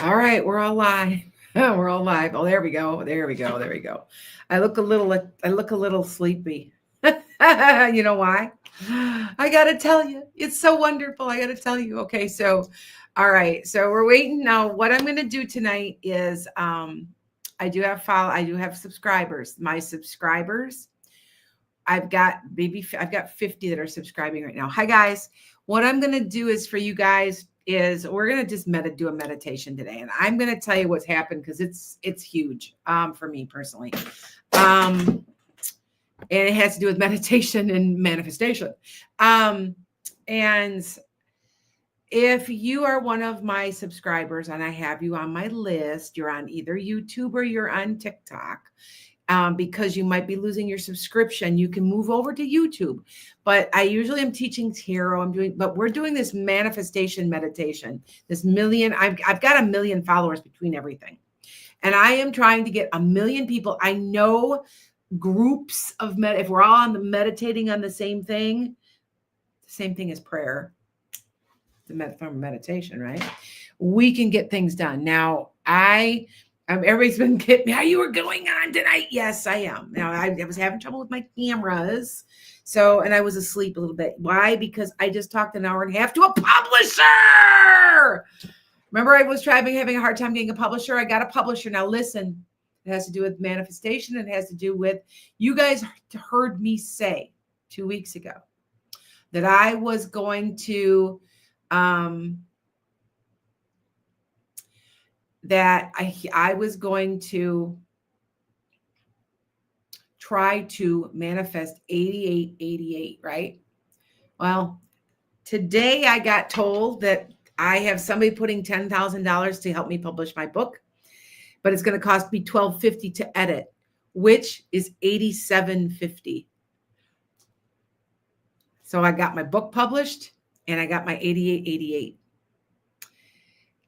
All right, we're all live. We're all live. Oh, there we go. There we go. There we go. I look a little sleepy. You know why? I got to tell you. It's so wonderful. I got to tell you. Okay, so all right. So we're waiting now. What I'm going to do tonight is I do have subscribers. My subscribers, I've got 50 that are subscribing right now. Hi guys. What I'm going to do is for you guys is we're going to just do a meditation today, and I'm going to tell you what's happened because it's huge for me personally. And it has to do with meditation and manifestation. And if you are one of my subscribers and I have you on my list, you're on either YouTube or you're on TikTok. Because you might be losing your subscription, you can move over to YouTube. But I usually am teaching tarot. But we're doing this manifestation meditation. I've got 1 million followers between everything, and I am trying to get 1 million people. I know groups of if we're all meditating on the same thing as prayer, the form of meditation, right? We can get things done. Now, everybody's been getting me. How you were going on tonight? Yes, I am. Now I was having trouble with my cameras. And I was asleep a little bit. Why? Because I just talked an hour and a half to a publisher. Remember, I was having a hard time getting a publisher. I got a publisher. Now listen, it has to do with manifestation. It has to do with, you guys heard me say 2 weeks ago that I was going to, I was going to try to manifest 8888, right? Well, today I got told that I have somebody putting $10,000 to help me publish my book, but it's going to cost me $12.50 to edit, which is $87.50. So I got my book published and I got my 8888.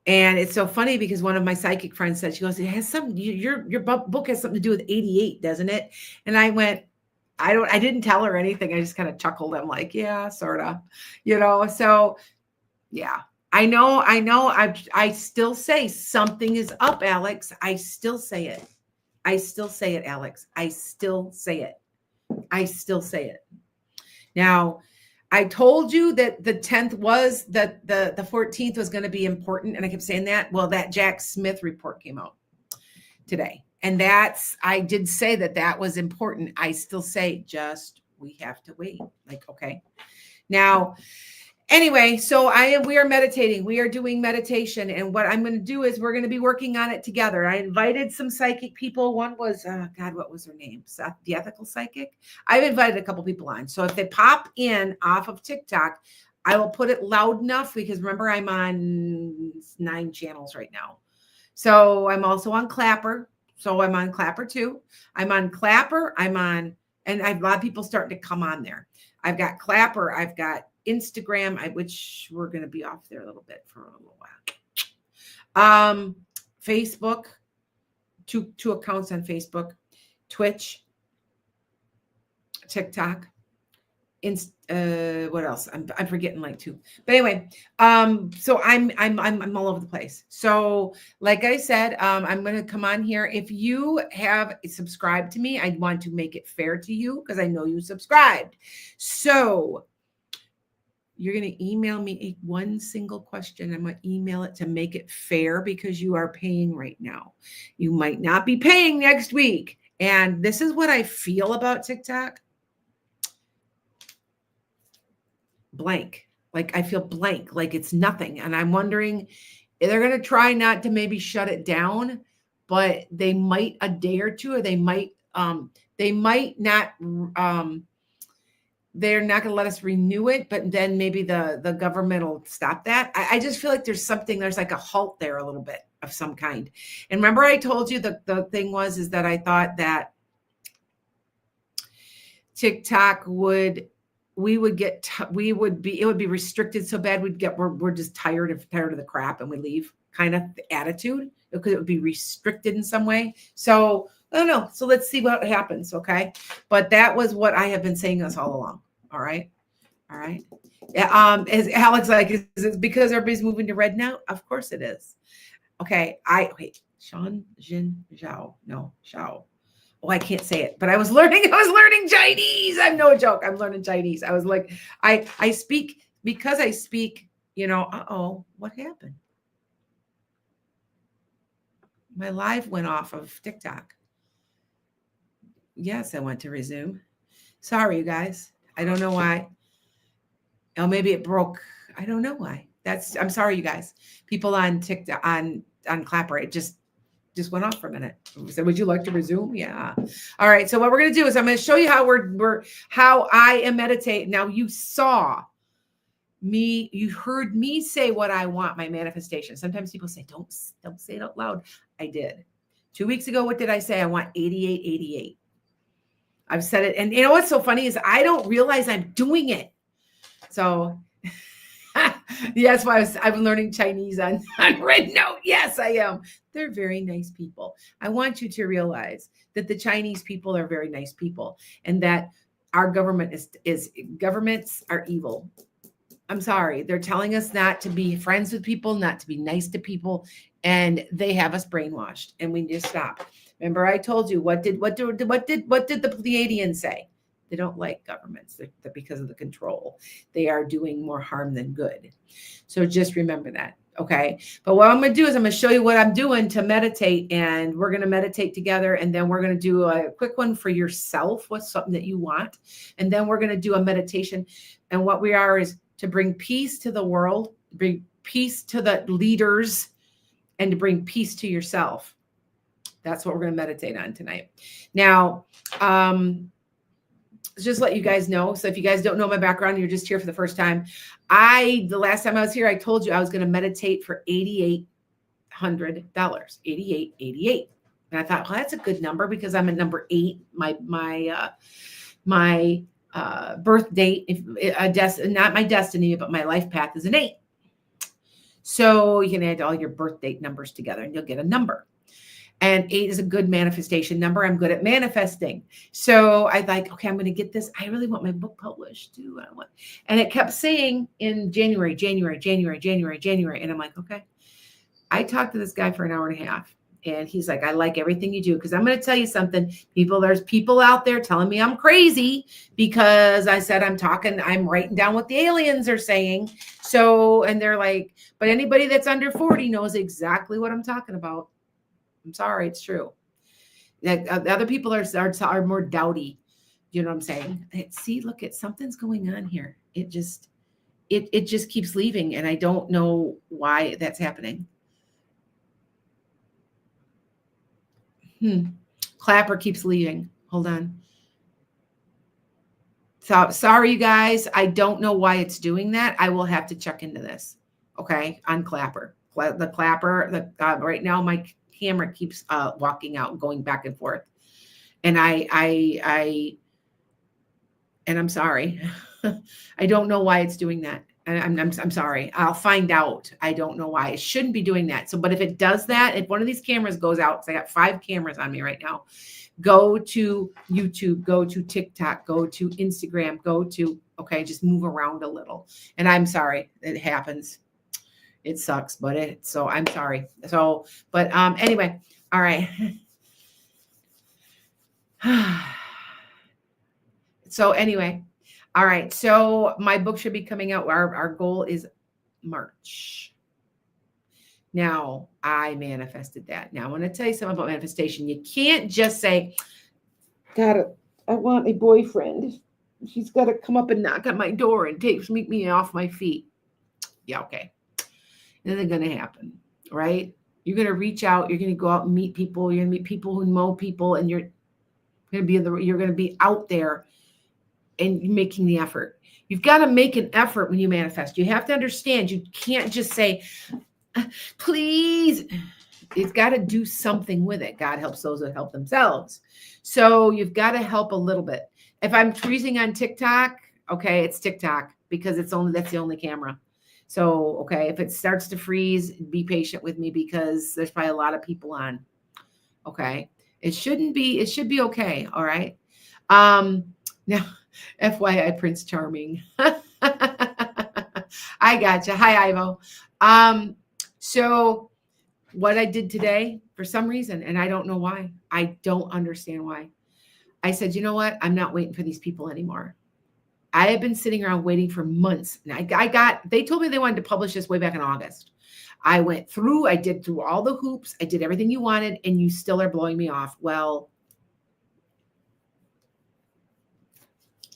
And it's so funny because one of my psychic friends said, she goes, it has your book has something to do with 88, doesn't it? And I went, I didn't tell her anything. I just kind of chuckled. I'm like, yeah, sort of, so yeah, I know. I still say something is up, Alex. I still say it, Alex. I still say it. Now, I told you that the 10th was that the 14th was going to be important. And I kept saying that. Well, that Jack Smith report came out today. And I did say that was important. I still say we have to wait. Like, okay. Now, anyway, so we are meditating. We are doing meditation. And what I'm going to do is we're going to be working on it together. I invited some psychic people. One was, what was her name? Seth, the ethical psychic. I've invited a couple people on. So if they pop in off of TikTok, I will put it loud enough because remember, I'm on 9 channels right now. So I'm also on Clapper. So I'm on Clapper too. I'm on Clapper. And I have a lot of people starting to come on there. I've got Clapper. I've got Instagram, which we're going to be off there a little bit for a little while. Facebook, two accounts on Facebook, Twitch, TikTok, what else? I'm forgetting like 2. But anyway, so I'm all over the place. So like I said, I'm going to come on here. If you have subscribed to me, I want to make it fair to you because I know you subscribed. So you're going to email me one single question. I'm going to email it to make it fair because you are paying right now. You might not be paying next week. And this is what I feel about TikTok. Blank. Like I feel blank, like it's nothing. And I'm wondering, they're going to try not to maybe shut it down, but they might a day or two, or they might not, they're not going to let us renew it, but then maybe the government will stop that. I just feel like there's like a halt there a little bit of some kind. And remember I told you the thing is that I thought that TikTok it would be restricted so bad we're just tired of the crap and we leave kind of attitude because it would be restricted in some way. So I don't know. So let's see what happens. Okay. But that was what I have been saying this all along. All right. Yeah. Is Alex like, is it because everybody's moving to red now? Of course it is. Okay. Wait, Sean Jin Zhao. No, Zhao. Oh, I can't say it, but I was learning Chinese. I'm no joke. I'm learning Chinese. I was like, I speak because I speak, what happened? My live went off of TikTok. Yes, I went to resume. Sorry, you guys. I don't know why. Oh, maybe it broke. I don't know why. I'm sorry, you guys. People on TikTok, on Clapper, it just went off for a minute. So would you like to resume? Yeah. All right. So what we're going to do is I'm going to show you how I am meditating. Now you saw me, you heard me say what I want, my manifestation. Sometimes people say, don't say it out loud. I did. 2 weeks ago, what did I say? I want 8888. I've said it. And you know what's so funny is I don't realize I'm doing it. So yeah, that's why I'm learning Chinese on Red Note. Yes, I am. They're very nice people. I want you to realize that the Chinese people are very nice people, and that our government governments are evil. I'm sorry. They're telling us not to be friends with people, not to be nice to people, and they have us brainwashed, and we need to stop. Remember, I told you what did the Pleiadians say? They don't like governments. They're because of the control. They are doing more harm than good. So just remember that. Okay. But what I'm going to do is I'm going to show you what I'm doing to meditate, and we're going to meditate together. And then we're going to do a quick one for yourself. What's something that you want? And then we're going to do a meditation. And what we are is to bring peace to the world, bring peace to the leaders, and to bring peace to yourself. That's what we're going to meditate on tonight. Now, just let you guys know. So if you guys don't know my background, you're just here for the first time. The last time I was here, I told you I was going to meditate for $8,800, 8888. And I thought, well, that's a good number because I'm at number 8. My birth date, not my destiny, but my life path is an 8. So you can add all your birth date numbers together and you'll get a number. And 8 is a good manifestation number. I'm good at manifesting. So I thought, okay, I'm going to get this. I really want my book published too. And it kept saying in January. And I'm like, okay. I talked to this guy for an hour and a half. And he's like, I like everything you do. Because I'm going to tell you something. There's people out there telling me I'm crazy because I said I'm writing down what the aliens are saying. So, and they're like, but anybody that's under 40 knows exactly what I'm talking about. I'm sorry, it's true. Other people are more doubty. You know what I'm saying? See, look, something's going on here. It just keeps leaving, and I don't know why that's happening. Clapper keeps leaving. Hold on. So sorry, you guys. I don't know why it's doing that. I will have to check into this. Okay, on Clapper. The Clapper. Right now, my camera keeps walking out and going back and forth, and I'm sorry. I don't know why it's doing that. I'm sorry. I'll find out. I don't know why. It shouldn't be doing that. So, but if it does that, if one of these cameras goes out, because I got 5 cameras on me right now, go to YouTube, go to TikTok, go to Instagram, just move around a little. And I'm sorry, it happens. It sucks, so I'm sorry. So, but anyway, all right. So anyway, all right. So my book should be coming out. Our goal is March. Now I manifested that. Now I want to tell you something about manifestation. You can't just say, God, I want a boyfriend. He's got to come up and knock on my door and meet me off my feet. Yeah, okay. It isn't going to happen, right? You're going to reach out. You're going to go out and meet people. You're going to meet people who know people, and you're going to be out there and making the effort. You've got to make an effort when you manifest. You have to understand. You can't just say, please. It's got to do something with it. God helps those that help themselves. So you've got to help a little bit. If I'm freezing on TikTok, okay, it's TikTok because that's the only camera. So, okay, if it starts to freeze, be patient with me because there's probably a lot of people on. Okay. It should be okay. All right. Now, FYI, Prince Charming. I gotcha. Hi, Ivo. So what I did today for some reason, and I don't know why. I don't understand why. I said, you know what? I'm not waiting for these people anymore. I have been sitting around waiting for months. And they told me they wanted to publish this way back in August. I did through all the hoops. I did everything you wanted, and you still are blowing me off. Well,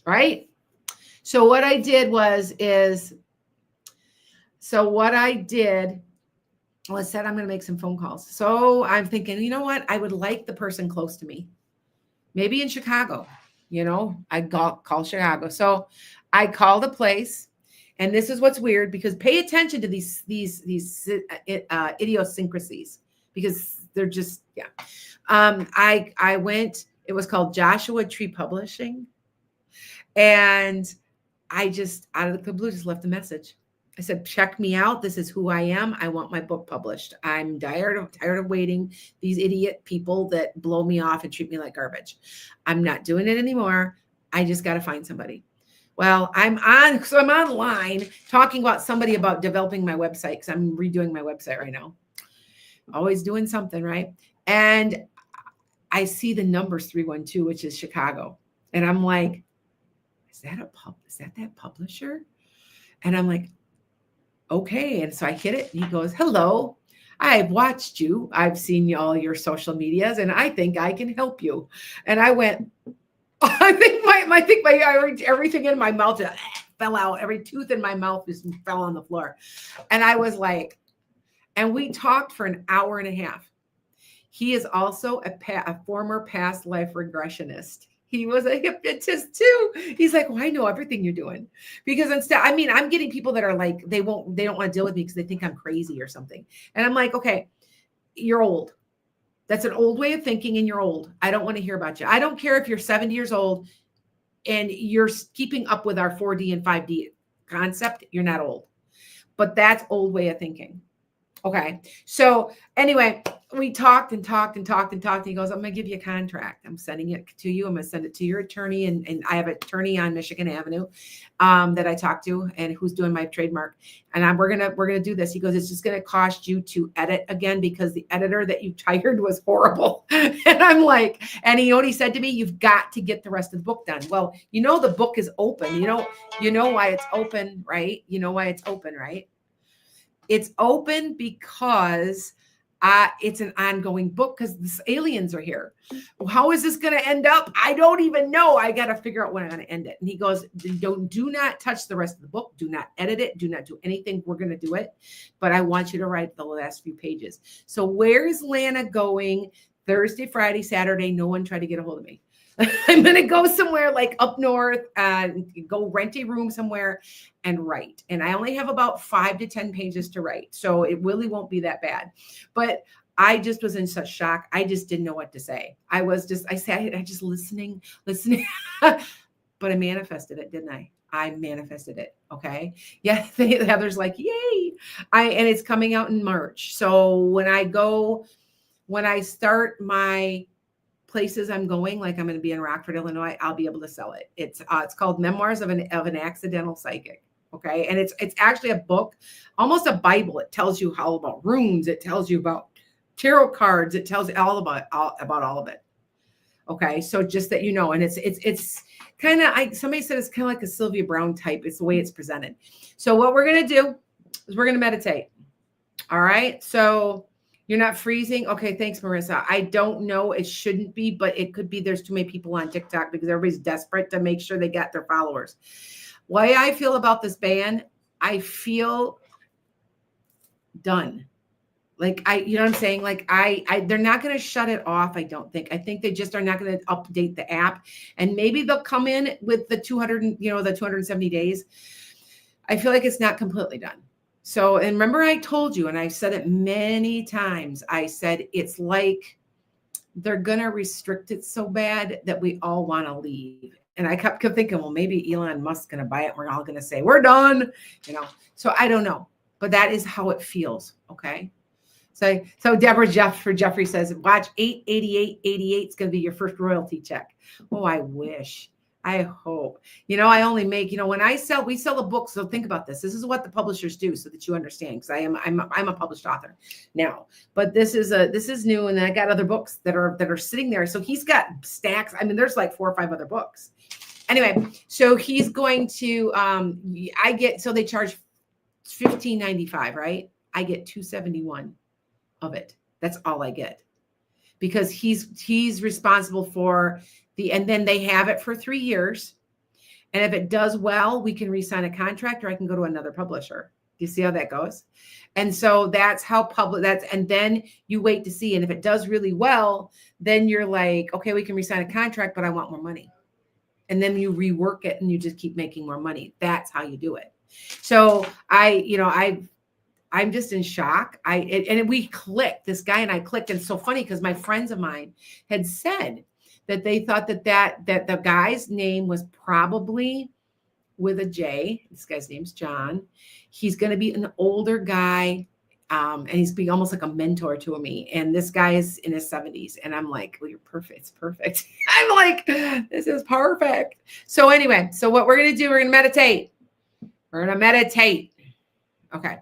right? So what I did was I said, I'm going to make some phone calls. So I'm thinking, you know what? I would like the person close to me, maybe in Chicago. I'd call Chicago. So I called a place, and this is what's weird, because pay attention to these idiosyncrasies, because they're just, yeah. I went, it was called Joshua Tree Publishing. And I just, out of the blue, just left a message. I said, check me out. This is who I am. I want my book published. I'm tired of waiting. These idiot people that blow me off and treat me like garbage. I'm not doing it anymore. I just got to find somebody. Well, I'm online talking about somebody about developing my website, because I'm redoing my website right now. Always doing something, right? And I see the numbers 312, which is Chicago. And I'm like, is that publisher? And I'm like, okay. And so I hit it. And he goes, hello, I've watched you. I've seen all your social medias, and I think I can help you. And I went, I think everything in my mouth fell out. Every tooth in my mouth just fell on the floor. And I was like, and we talked for an hour and a half. He is also a former past life regressionist. He was a hypnotist too. He's like, well, I know everything you're doing, because instead, I'm getting people that are like, they don't want to deal with me because they think I'm crazy or something. And I'm like, okay, you're old. That's an old way of thinking, and you're old. I don't want to hear about you. I don't care if you're 70 years old and you're keeping up with our 4D and 5D concept. You're not old, but that's old way of thinking. Okay. So anyway, we talked and talked. He goes, I'm going to give you a contract. I'm sending it to you. I'm going to send it to your attorney. And I have an attorney on Michigan Avenue that I talked to, and who's doing my trademark. And we're going to do this. He goes, it's just going to cost you to edit again, because the editor that you hired was horrible. And I'm like, and you know what he said to me? You've got to get the rest of the book done. Well, the book is open. You know why it's open, right? You know why it's open, right? It's open because it's an ongoing book, because the aliens are here. How is this going to end up? I don't even know. I got to figure out when I'm going to end it. And he goes, do not touch the rest of the book. Do not edit it. Do not do anything. We're going to do it. But I want you to write the last few pages. So where is Lana going Thursday, Friday, Saturday? No one tried to get a hold of me. I'm going to go somewhere like up north and go rent a room somewhere and write. And I only have about 5 to 10 pages to write. So it really won't be that bad. But I just was in such shock. I just didn't know what to say. I just listening, but I manifested it, didn't I? I manifested it. Okay. Yeah. Heather's like, yay. And it's coming out in March. So when I start my places I'm going, like I'm going to be in Rockford, Illinois, I'll be able to sell it. It's called Memoirs of an Accidental Psychic. Okay. And it's actually a book, almost a Bible. It tells you all about runes. It tells you about tarot cards. It tells you all about all of it. Okay. So just that, and it's kind of, somebody said it's kind of like a Sylvia Brown type. It's the way it's presented. So what we're going to do is we're going to meditate. All right. So you're not freezing. Okay. Thanks, Marissa. I don't know. It shouldn't be, but it could be. There's too many people on TikTok because everybody's desperate to make sure they got their followers. Why I feel about this ban, I feel done. Like you know what I'm saying? Like they're not going to shut it off. I don't think. I think they just are not going to update the app, and maybe they'll come in with the 270 days. I feel like it's not completely done. So, and remember I told you, and I said it many times, I said, it's like they're going to restrict it so bad that we all want to leave. And I kept thinking, well, maybe Elon Musk's going to buy it. We're all going to say, we're done, so I don't know, but that is how it feels. Okay. So Jeffrey says, watch 88888 is going to be your first royalty check. Oh, I wish. I hope. I only make, when we sell a book. So think about this. This is what the publishers do so that you understand. Because I'm a published author now. But this is new. And then I got other books that are sitting there. So he's got stacks. I mean, there's like 4 or 5 other books. Anyway, so he's going to so they charge $15.95, right? I get $271 of it. That's all I get. Because he's responsible for and then they have it for 3 years. And if it does well, we can re-sign a contract or I can go to another publisher. Do you see how that goes? And so that's how and then you wait to see. And if it does really well, then you're like, okay, we can re-sign a contract, but I want more money. And then you rework it and you just keep making more money. That's how you do it. So I'm just in shock. And we clicked, this guy and I clicked. And it's so funny because my friends of mine had said that they thought that the guy's name was probably with a J. This guy's name's John. He's going to be an older guy. And he's being almost like a mentor to me. And this guy is in his 70s. And I'm like, well, you're perfect. It's perfect. I'm like, this is perfect. So anyway, so what we're going to do, we're going to meditate. We're going to meditate. Okay.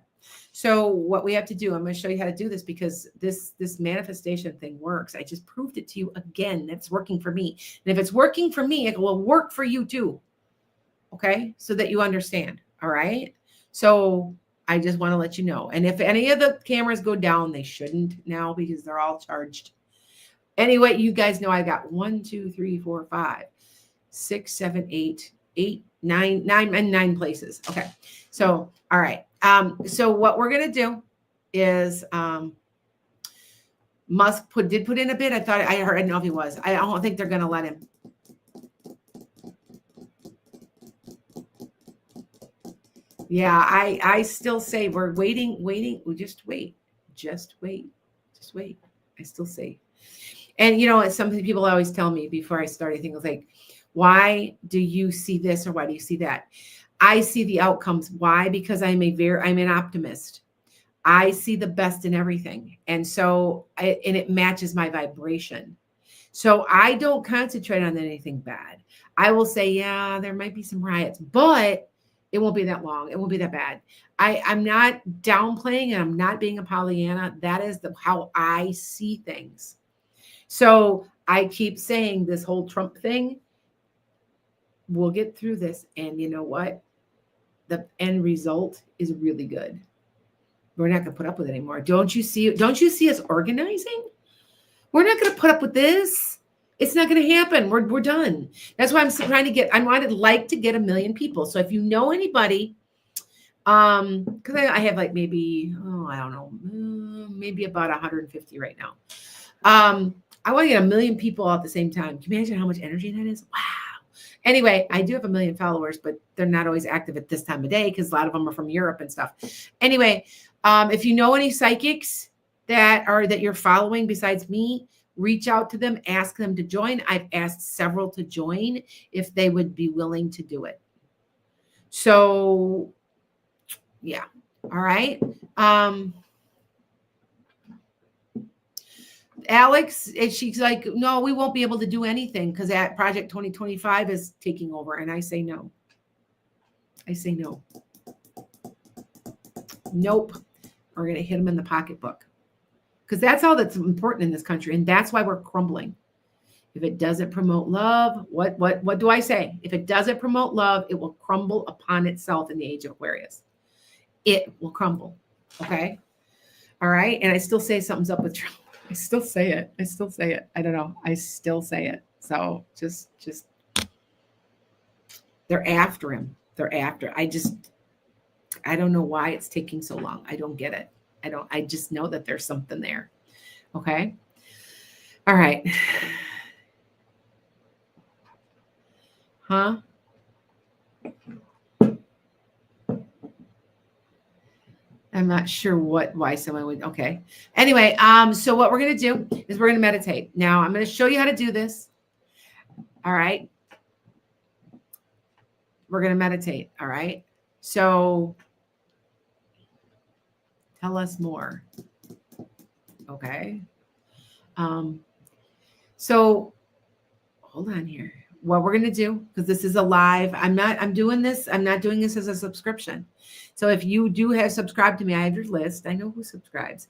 So what we have to do, I'm going to show you how to do this because this manifestation thing works. I just proved it to you again. It's working for me. And if it's working for me, it will work for you too. Okay. So that you understand. All right. So I just want to let you know. And if any of the cameras go down, they shouldn't now because they're all charged. Anyway, you guys know I got 1, 2, 3, 4, 5, 6, 7, 8, 9 places. Okay. So, all right. So what we're going to do is, Musk did put in a bid. I didn't know if he was. I don't think they're going to let him. Yeah, I still say we're waiting. We just wait. I still say. And it's something people always tell me before I start anything. It's like, why do you see this or why do you see that? I see the outcomes. Why? Because I'm an optimist. I see the best in everything. And so it matches my vibration. So I don't concentrate on anything bad. I will say, yeah, there might be some riots, but it won't be that long. It won't be that bad. I'm not downplaying and I'm not being a Pollyanna. That is how I see things. So I keep saying this whole Trump thing, we'll get through this. And you know what? The end result is really good. We're not going to put up with it anymore. Don't you see us organizing? We're not going to put up with this. It's not going to happen. We're done. That's why I'm trying to I wanted to get 1 million people. So if you know anybody, because I have like maybe, I don't know, maybe about 150 right now. I want to get 1 million people at the same time. Can you imagine how much energy that is? Wow. Anyway, I do have 1 million followers, but they're not always active at this time of day because a lot of them are from Europe and stuff. Anyway, if you know any psychics that you're following besides me, reach out to them, ask them to join. I've asked several to join if they would be willing to do it. So, yeah. All right. Alex, she's like, no, we won't be able to do anything because that Project 2025 is taking over. And I say no. Nope. We're going to hit them in the pocketbook. Because that's all that's important in this country. And that's why we're crumbling. If it doesn't promote love, what do I say? If it doesn't promote love, it will crumble upon itself in the age of Aquarius. It will crumble. Okay? All right? And I still say something's up with Trump. I still say it. I don't know. I still say it. So just they're after him. I don't know why it's taking so long. I don't get it. I just know that there's something there. Okay. All right. Huh? I'm not sure why someone would. Okay. Anyway, so what we're going to do is we're going to meditate. Now I'm going to show you how to do this. All right. We're going to meditate. All right. So tell us more. Okay. So hold on here. what we're going to do, because this is a live, I'm not doing this as a subscription. So if you do have subscribed to me, I have your list. I know who subscribes.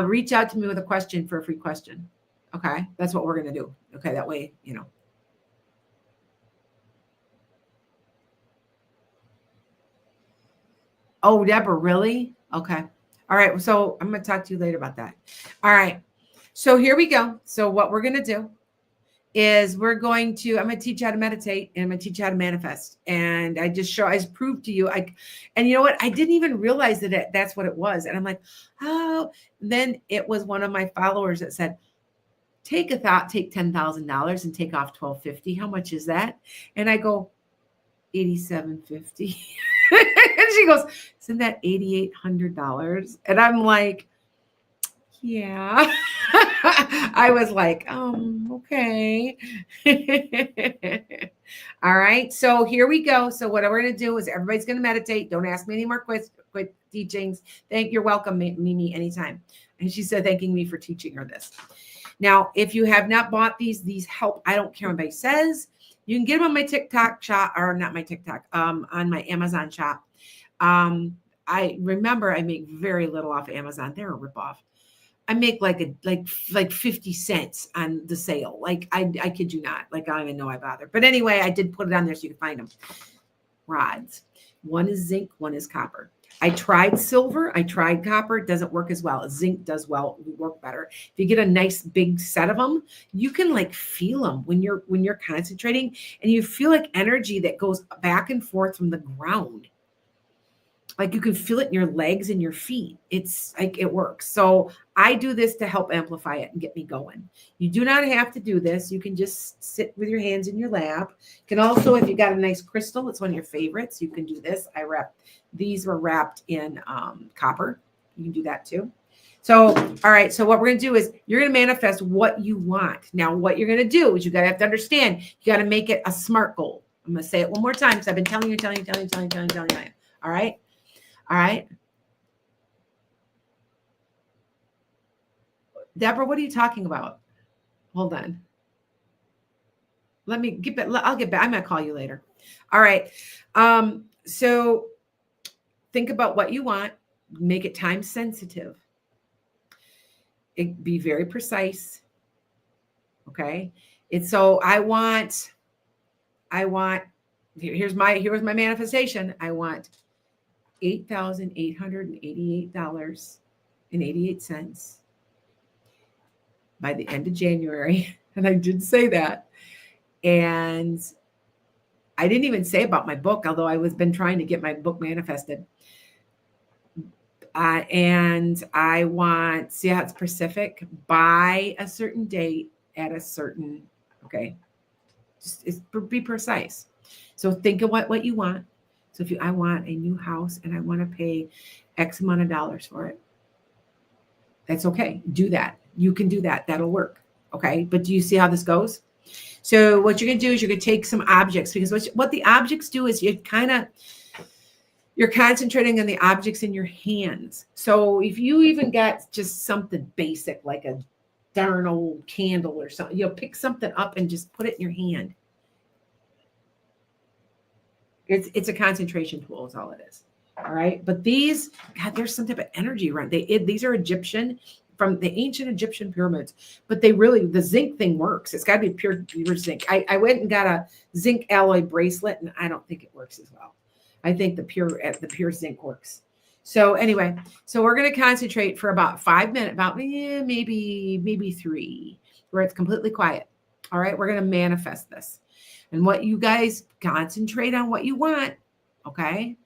Reach out to me with a question for a free question. Okay. That's what we're going to do. Okay. That way, Oh, Deborah, really? Okay. All right. So I'm going to talk to you later about that. All right. So here we go. So what we're going to do is I'm going to teach you how to meditate, and I'm going to teach you how to manifest. And I proved to you, and you know what? I didn't even realize that that's what it was. And I'm like, oh, then it was one of my followers that said, take $10,000 and take off $1,250. How much is that? And I go, $8,750. And she goes, isn't that $8,800? And I'm like, yeah. I was like, okay. All right. So here we go. So what we're going to do is everybody's going to meditate. Don't ask me any more quick teachings. You're welcome, Mimi, anytime. And she said, thanking me for teaching her this. Now, if you have not bought these help. I don't care what anybody says. You can get them on my TikTok shop, or not my TikTok, on my Amazon shop. I remember I make very little off of Amazon. They're a ripoff. I make like 50 cents on the sale. Like I kid you not. Like I don't even know I bother. But anyway, I did put it on there so you can find them. Rods. One is zinc, one is copper. I tried silver. I tried copper. It doesn't work as well. Zinc does work better. If you get a nice big set of them, you can like feel them when you're concentrating, and you feel like energy that goes back and forth from the ground. Like you can feel it in your legs and your feet. It's like it works. So I do this to help amplify it and get me going. You do not have to do this. You can just sit with your hands in your lap. You can also, if you got a nice crystal, it's one of your favorites, you can do this. These were wrapped in copper. You can do that too. So, all right. So what we're going to do is you're going to manifest what you want. Now, what you're going to do is you got to have to understand, you got to make it a SMART goal. I'm going to say it one more time because I've been telling you. All right. All right. Deborah, what are you talking about? Hold on. Let me get back. I'll get back. I'm going to call you later. All right. So think about what you want. Make it time sensitive. Be very precise. Okay. It's so I want, here's my manifestation. I want $8,888.88 by the end of January. And I did say that. And I didn't even say about my book, although I been trying to get my book manifested. And I want, see how it's specific, by a certain date at a certain, okay. Just be precise. So think of what you want. So I want a new house and I want to pay X amount of dollars for it. That's okay. Do that. You can do that. That'll work. Okay. But do you see how this goes? So what you're going to do is you're going to take some objects, because what the objects do is you're concentrating on the objects in your hands. So if you even got just something basic, like a darn old candle or something, you'll pick something up and just put it in your hand. It's a concentration tool is all it is. All right. But these, God, there's some type of energy around. These are Egyptian, from the ancient Egyptian pyramids, but the zinc thing works. It's got to be pure zinc. I went and got a zinc alloy bracelet, and I don't think it works as well. I think the pure zinc works. So anyway, so we're going to concentrate for about 5 minutes, about maybe 3, where it's completely quiet. All right. We're going to manifest this. And what you guys concentrate on what you want. Okay.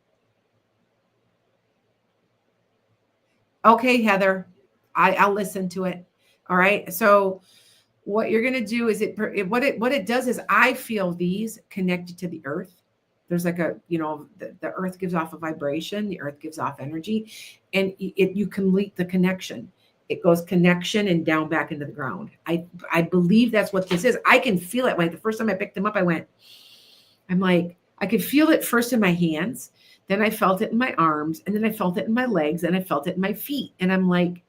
Okay, Heather, I'll listen to it. All right. So what you're going to do is what it does is I feel these connected to the earth. There's like the earth gives off a vibration. The earth gives off energy, and you complete the connection. It goes connection and down back into the ground. I believe that's what this is. I can feel it. Like the first time I picked them up, I'm like, I could feel it first in my hands. Then I felt it in my arms, and then I felt it in my legs, and I felt it in my feet. And I'm like,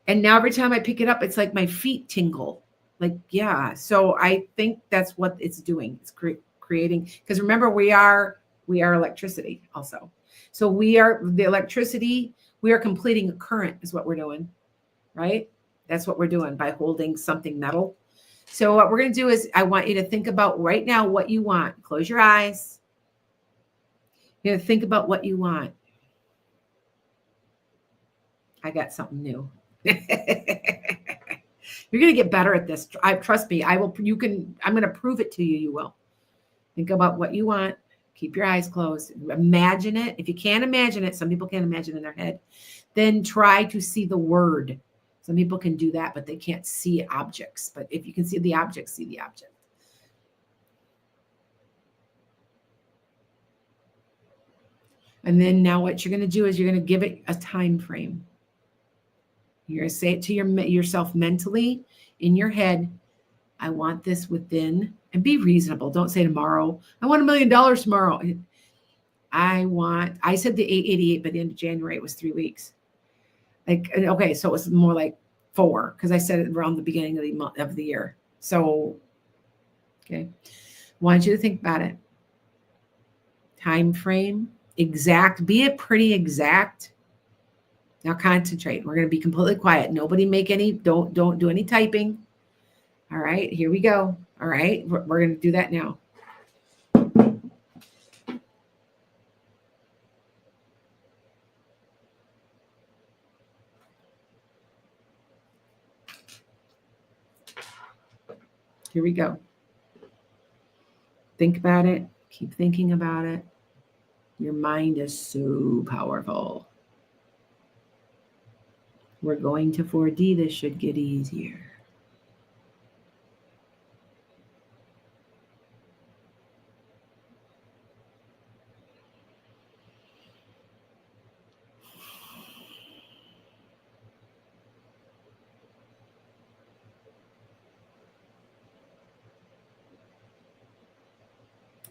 and now every time I pick it up, it's like my feet tingle. Like, yeah. So I think that's what it's doing. It's creating, because remember, we are electricity also. So we are the electricity, we are completing a current is what we're doing, right? That's what we're doing by holding something metal. So what we're going to do is I want you to think about right now what you want. Close your eyes. You're going to think about what you want. I got something new. You're going to get better at this. Trust me. I will. You can. I'm going to prove it to you. You will. Think about what you want. Keep your eyes closed. Imagine it. If you can't imagine it, some people can't imagine in their head. Then try to see the word. Some people can do that, but they can't see objects. But if you can see the object, see the object. And then now what you're going to do is you're going to give it a time frame. You're going to say it to yourself mentally in your head. I want this within, and be reasonable. Don't say tomorrow. I want $1 million tomorrow. I said the 888 by the end of January. It was 3 weeks. Like, okay, so it was more like 4 because I said it around the beginning of the month of the year. So, okay, I want you to think about it. Time frame, exact. Be it pretty exact. Now concentrate. We're going to be completely quiet. Nobody make any. Don't do any typing. All right, here we go. All right, we're going to do that now. Here we go. Think about it. Keep thinking about it. Your mind is so powerful. We're going to 4D. This should get easier.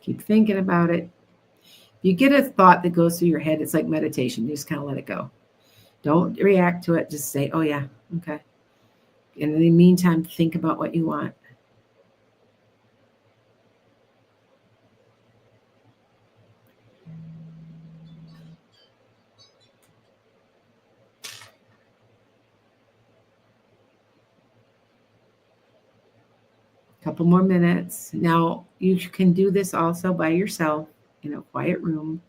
Keep thinking about it. If you get a thought that goes through your head, it's like meditation. You just kind of let it go. Don't react to it. Just say, oh, yeah, okay. And in the meantime, think about what you want. Couple more minutes. Now, you can do this also by yourself in a quiet room.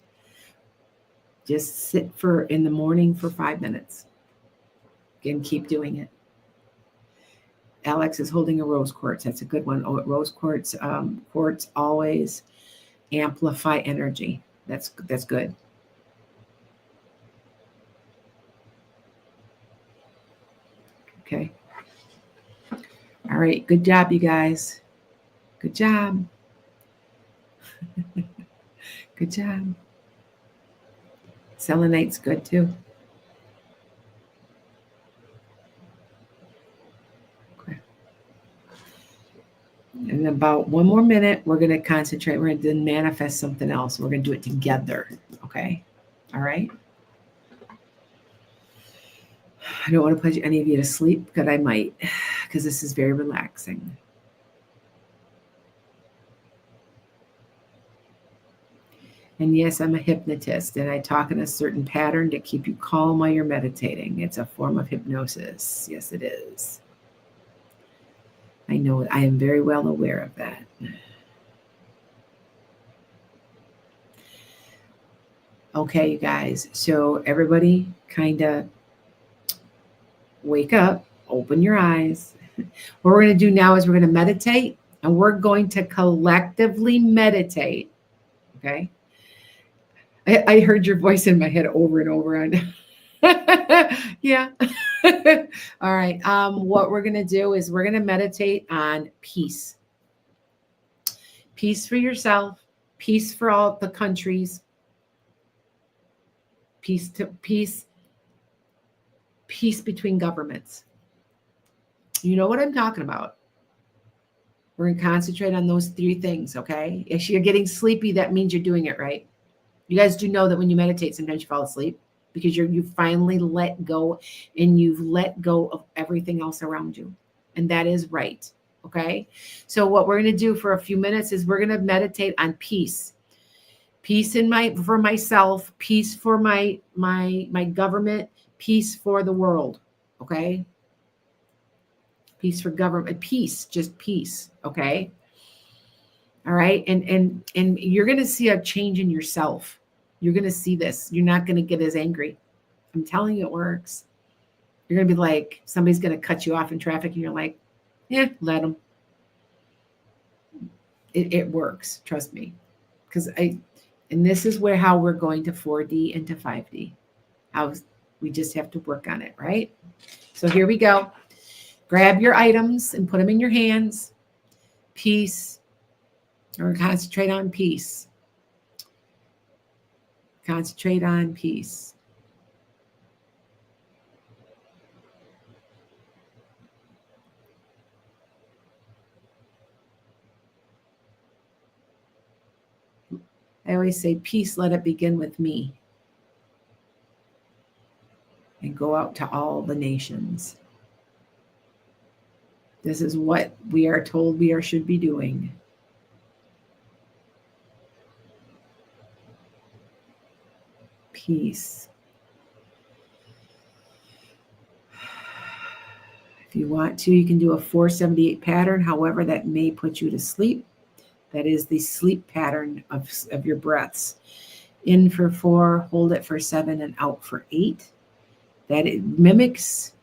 Just sit in the morning for 5 minutes. Again, keep doing it. Alex is holding a rose quartz. That's a good one. Oh, rose quartz. Quartz always amplify energy. That's good. Okay. All right. Good job, you guys. Good job. Good job. Selenite's good too. Okay. In about 1 more minute, we're going to concentrate. We're going to manifest something else. We're going to do it together. Okay. All right. I don't want to put any of you to sleep, but I might, because this is very relaxing. And yes, I'm a hypnotist, and I talk in a certain pattern to keep you calm while you're meditating. It's a form of hypnosis. Yes, it is. I know. I am very well aware of that. Okay, you guys. So everybody kind of wake up, open your eyes. What we're going to do now is we're going to meditate, and we're going to collectively meditate. Okay. I heard your voice in my head over and over on. Yeah. All right. What we're going to do is we're going to meditate on peace. Peace for yourself, peace for all the countries, peace between governments. You know what I'm talking about. We're going to concentrate on those 3 things, okay? If you're getting sleepy, that means you're doing it right. You guys do know that when you meditate, sometimes you fall asleep because you finally let go, and you've let go of everything else around you. And that is right. Okay. So what we're going to do for a few minutes is we're going to meditate on peace. Peace for myself, peace for my government, peace for the world. Okay. Peace for government, peace, just peace. Okay. All right. And you're going to see a change in yourself. You're going to see this. You're not going to get as angry. I'm telling you, it works. You're going to be like, somebody's going to cut you off in traffic and you're like, yeah, let them. It works. Trust me. And this is how we're going to 4D into 5D. We just have to work on it, right? So here we go. Grab your items and put them in your hands. Peace, or concentrate on peace. Concentrate on peace. I always say, peace, let it begin with me. And go out to all the nations. This is what we are told we should be doing. Peace. If you want to, you can do a 478 pattern. However, that may put you to sleep. That is the sleep pattern of your breaths. In for 4, hold it for 7, and out for 8. That it mimics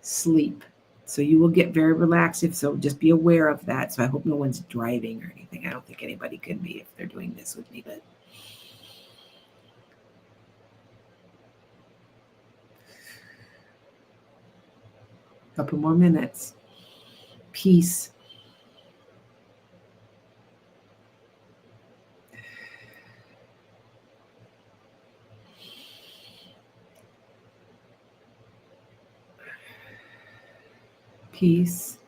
sleep. So you will get very relaxed. So just be aware of that. So I hope no one's driving or anything. I don't think anybody could be if they're doing this with me, but a couple more minutes. Peace. Peace.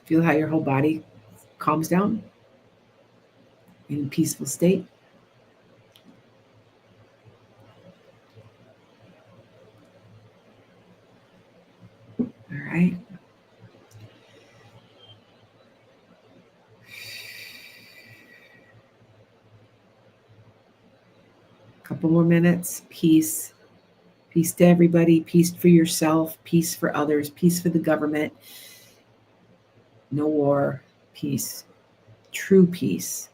Feel how your whole body calms down in a peaceful state. All right. Couple more minutes. Peace. Peace to everybody. Peace for yourself. Peace for others. Peace for the government. No war. Peace. True peace.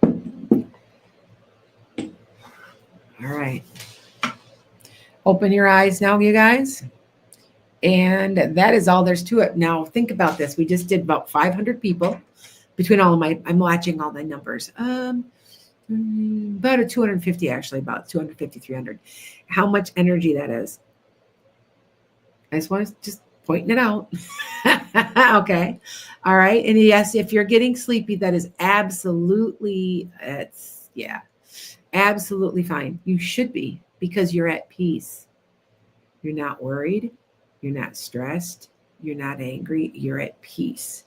All right. Open your eyes now, you guys. And that is all there's to it. Now, think about this. We just did about 500 people between all of I'm watching all my numbers. About a 250, actually, about 250, 300. How much energy that is. I just want to just pointing it out. Okay. All right. And yes, if you're getting sleepy, that is absolutely fine. You should be, because you're at peace. You're not worried. You're not stressed. You're not angry. You're at peace.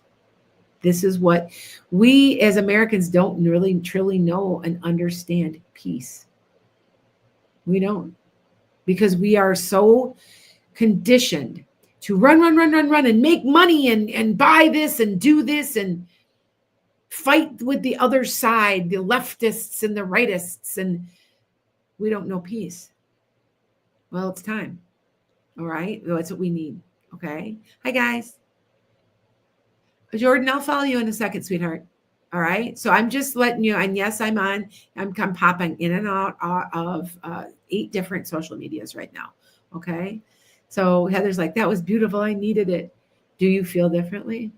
This is what we as Americans don't really truly know and understand peace. We don't, because we are so conditioned to run and make money and buy this and do this and fight with the other side, the leftists and the rightists, and we don't know peace. Well, it's time. All right. That's what we need. Okay. Hi, guys. Jordan, I'll follow you in a second, sweetheart. All right. So I'm just letting you, and yes, I'm popping in and out of 8 different social medias right now. Okay. So Heather's like, that was beautiful. I needed it. Do you feel differently?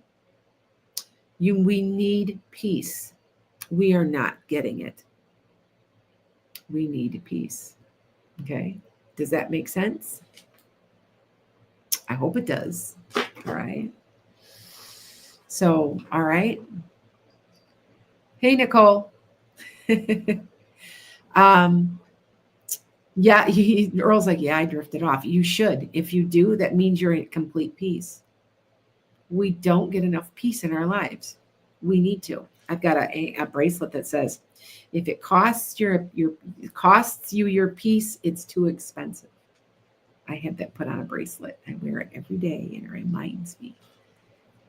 We need peace. We are not getting it. We need peace. Okay. Does that make sense? I hope it does. All right. So, all right. Hey, Nicole. Yeah, Earl's like, yeah, I drifted off. You should. If you do, that means you're in complete peace. We don't get enough peace in our lives. We need to. I've got a bracelet that says, if it costs you your peace, it's too expensive. I have that put on a bracelet. I wear it every day, and it reminds me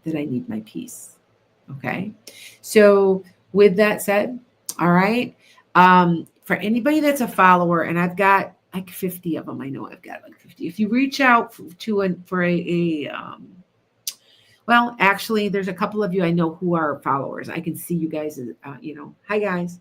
that I need my peace. Okay. So with that said, all right. For anybody that's a follower, and I've got like 50 of them. I know I've got like 50. If you reach out well, actually, there's a couple of you I know who are followers. I can see you guys, hi guys.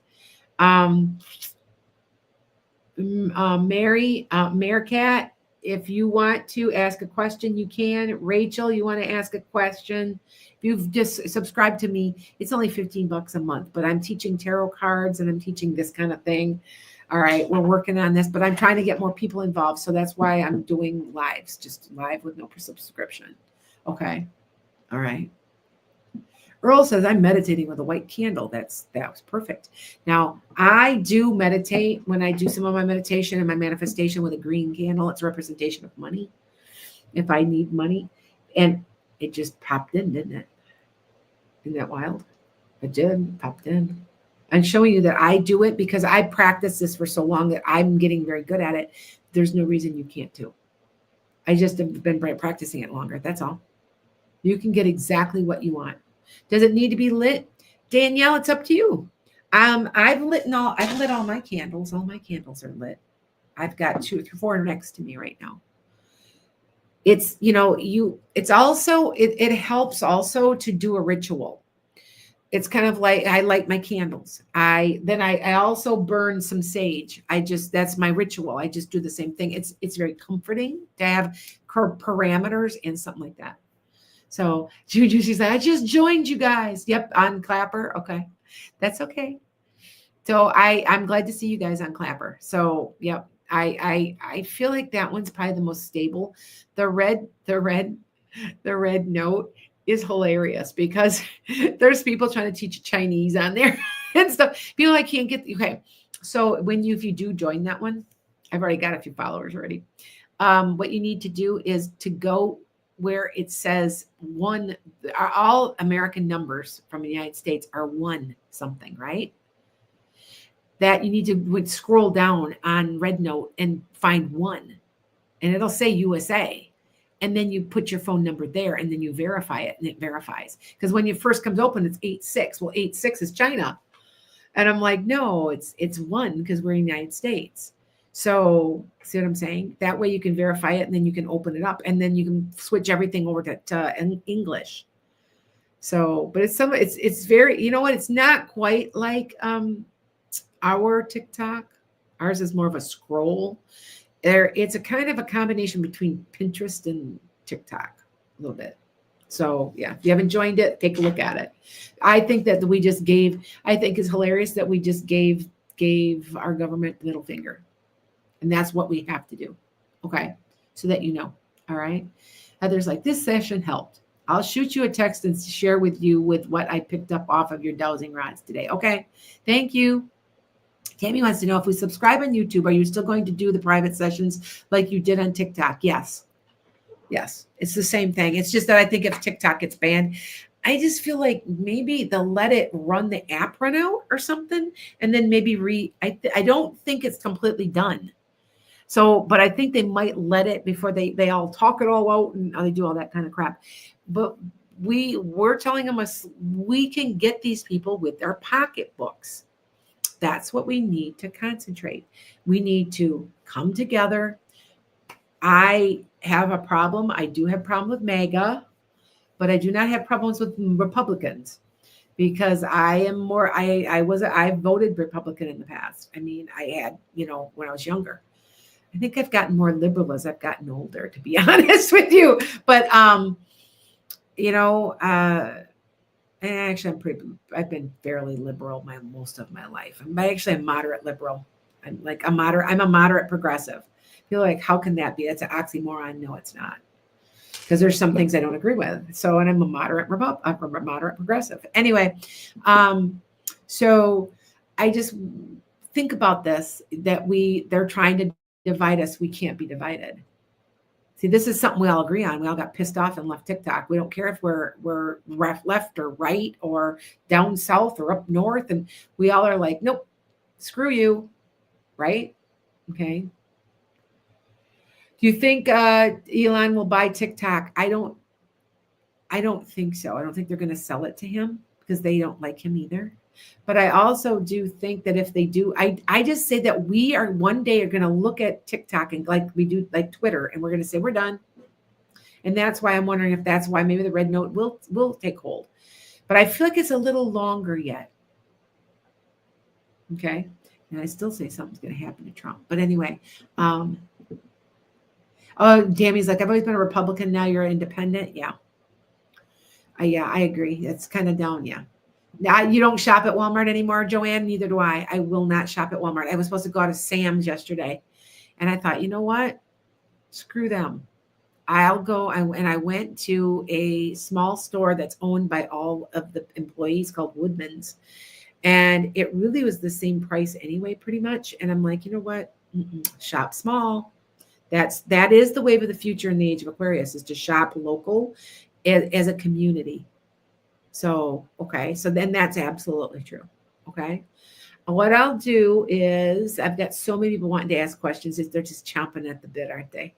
Mary, Meerkat, if you want to ask a question, you can. Rachel, you want to ask a question? If you've just subscribed to me, it's only $15 a month, but I'm teaching tarot cards and I'm teaching this kind of thing. All right, we're working on this, but I'm trying to get more people involved. So that's why I'm doing lives, just live with no subscription. Okay. All right. Earl says, I'm meditating with a white candle. That was perfect. Now, I do meditate when I do some of my meditation and my manifestation with a green candle. It's a representation of money. If I need money. And it just popped in, didn't it? Isn't that wild? It did. Popped in. I'm showing you that I do it because I practiced this for so long that I'm getting very good at it. There's no reason you can't do. I just have been practicing it longer. That's all. You can get exactly what you want. Does it need to be lit? Danielle, it's up to you. I've lit all my candles. All my candles are lit. I've got 2 or 4 next to me right now. It's, it helps also to do a ritual. It's kind of like I light my candles. I also burn some sage. That's my ritual. I just do the same thing. It's very comforting to have parameters and something like that. So Juju, she's like, I just joined you guys. Yep, on Clapper. Okay. That's okay. So I'm glad to see you guys on Clapper. So yep. I feel like that one's probably the most stable. The red note is hilarious because there's people trying to teach Chinese on there and stuff. People I can't get. Okay. So if you do join that one, I've already got a few followers already. What you need to do is to go where it says one, all American numbers from the United States are 1 something, right? That you need to scroll down on Red Note and find 1, and it'll say USA. And then you put your phone number there and then you verify it and it verifies. Because when it first comes open, it's 86. Well, 86 is China. And I'm like, no, it's 1 because we're in the United States. So see what I'm saying? That way you can verify it and then you can open it up and then you can switch everything over to English. So, but it's very, you know what? It's not quite like our TikTok. Ours is more of a scroll. It's a kind of a combination between Pinterest and TikTok a little bit. So yeah, if you haven't joined it, take a look at it. I think that I think it's hilarious that we just gave our government the middle finger. And that's what we have to do. Okay. So that you know. All right. Heather's like, this session helped. I'll shoot you a text and share with you with what I picked up off of your dowsing rods today. Okay. Thank you. Tammy wants to know, if we subscribe on YouTube, are you still going to do the private sessions like you did on TikTok? Yes. Yes. It's the same thing. It's just that I think if TikTok gets banned, I just feel like maybe they'll let it run the app run out or something. And then maybe I don't think it's completely done. So, but I think they might let it before they all talk it all out and they do all that kind of crap. But we're telling them we can get these people with their pocketbooks. That's what we need to concentrate. We need to come together. I have a problem. I do have a problem with MAGA, but I do not have problems with Republicans because I voted Republican in the past. I mean, I had, when I was younger. I think I've gotten more liberal as I've gotten older, to be honest with you. But, actually, I've been fairly liberal most of my life. I'm actually a moderate liberal. I'm a moderate progressive. I feel like, how can that be? That's an oxymoron. No, it's not. Because there's some things I don't agree with. So, and I'm a moderate progressive. Anyway, so I just think about this, that they're trying to divide us. We can't be divided. See, this is something we all agree on. We all got pissed off and left TikTok. We don't care if we're left or right or down south or up north, and we all are like, nope, screw you, right? Okay. Do you think Elon will buy TikTok? I don't think so. I don't think they're going to sell it to him because they don't like him either. But I also do think that if they do, I just say that we are one day are going to look at TikTok and like we do like Twitter, and we're going to say we're done. And that's why I'm wondering if that's why maybe the red note will take hold. But I feel like it's a little longer yet. Okay. And I still say something's going to happen to Trump. But anyway, oh, Tammy's like, I've always been a Republican. Now you're independent. Yeah. I agree. It's kind of down. Yeah. Now you don't shop at Walmart anymore, Joanne. Neither do I. I will not shop at Walmart. I was supposed to go to Sam's yesterday, and I thought, you know what? Screw them. I'll go. And I went to a small store that's owned by all of the employees called Woodman's, and it really was the same price anyway, pretty much. And I'm like, you know what? Shop small. That is the wave of the future in the age of Aquarius, is to shop local as a community. So, okay. So then that's absolutely true. Okay. What I'll do is I've got so many people wanting to ask questions. They're just chomping at the bit, aren't they?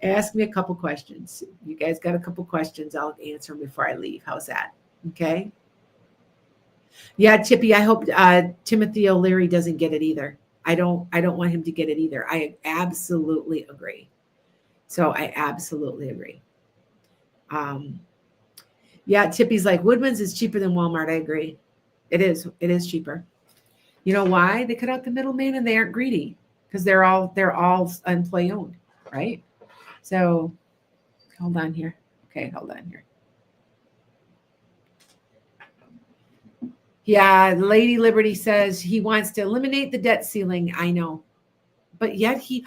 Ask me a couple questions. You guys got a couple questions. I'll answer them before I leave. How's that? Okay. Yeah, Chippy, I hope Timothy O'Leary doesn't get it either. I don't want him to get it either. I absolutely agree. So I absolutely agree. Yeah, Tippy's like, Woodman's is cheaper than Walmart. I agree. It is cheaper. You know why? They cut out the middleman and they aren't greedy because they're all employee owned, right? So hold on here. Okay, hold on here. Yeah, Lady Liberty says he wants to eliminate the debt ceiling. I know. But yet he